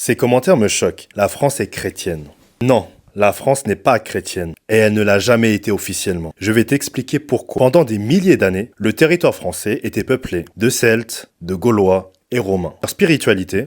Ces commentaires me choquent. La France est chrétienne. Non, la France n'est pas chrétienne et elle ne l'a jamais été officiellement. Je vais t'expliquer pourquoi. Pendant des milliers d'années, le territoire français était peuplé de Celtes, de Gaulois et Romains. Leur spiritualité,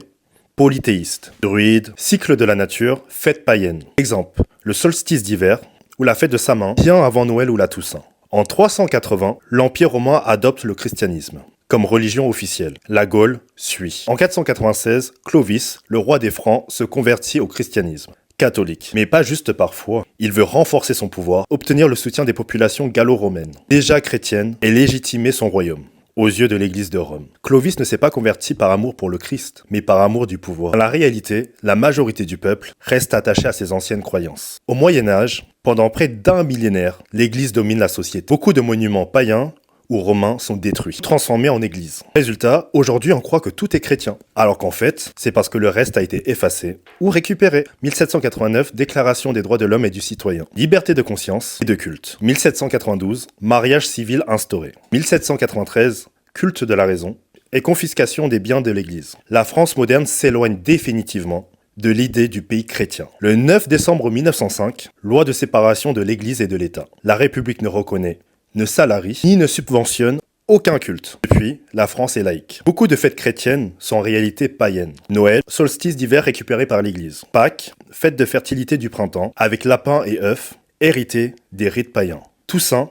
polythéiste, druide, cycle de la nature, fête païenne. Exemple, le solstice d'hiver ou la fête de Samin, bien avant Noël ou la Toussaint. En 380, l'Empire romain adopte le christianisme comme religion officielle. La Gaule suit. En 496, Clovis, le roi des Francs, se convertit au christianisme catholique. Mais pas juste parfois. Il veut renforcer son pouvoir, obtenir le soutien des populations gallo-romaines, déjà chrétiennes, et légitimer son royaume aux yeux de l'Église de Rome. Clovis ne s'est pas converti par amour pour le Christ, mais par amour du pouvoir. Dans la réalité, la majorité du peuple reste attachée à ses anciennes croyances. Au Moyen-Âge, pendant près d'un millénaire, l'Église domine la société. Beaucoup de monuments païens ou romains sont détruits, transformés en église. Résultat, aujourd'hui on croit que tout est chrétien, alors qu'en fait, c'est parce que le reste a été effacé ou récupéré. 1789, Déclaration des droits de l'homme et du citoyen. Liberté de conscience et de culte. 1792, mariage civil instauré. 1793, culte de la raison et confiscation des biens de l'église. La France moderne s'éloigne définitivement de l'idée du pays chrétien. Le 9 décembre 1905, loi de séparation de l'église et de l'État. La République ne reconnaît, ne salarie, ni ne subventionne aucun culte. Depuis, la France est laïque. Beaucoup de fêtes chrétiennes sont en réalité païennes. Noël, solstice d'hiver récupéré par l'Église. Pâques, fête de fertilité du printemps, avec lapin et œufs, hérité des rites païens. Toussaint,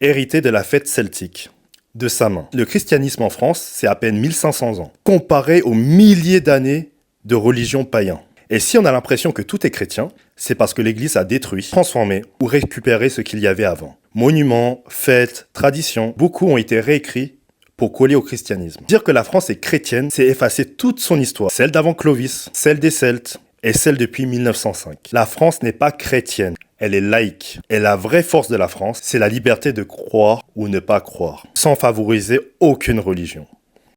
hérité de la fête celtique, de Samin. Le christianisme en France, c'est à peine 1500 ans, comparé aux milliers d'années de religion païen. Et si on a l'impression que tout est chrétien, c'est parce que l'Église a détruit, transformé ou récupéré ce qu'il y avait avant. Monuments, fêtes, traditions, beaucoup ont été réécrits pour coller au christianisme. Dire que la France est chrétienne, c'est effacer toute son histoire, celle d'avant Clovis, celle des Celtes et celle depuis 1905. La France n'est pas chrétienne, elle est laïque. Et la vraie force de la France, c'est la liberté de croire ou ne pas croire, sans favoriser aucune religion.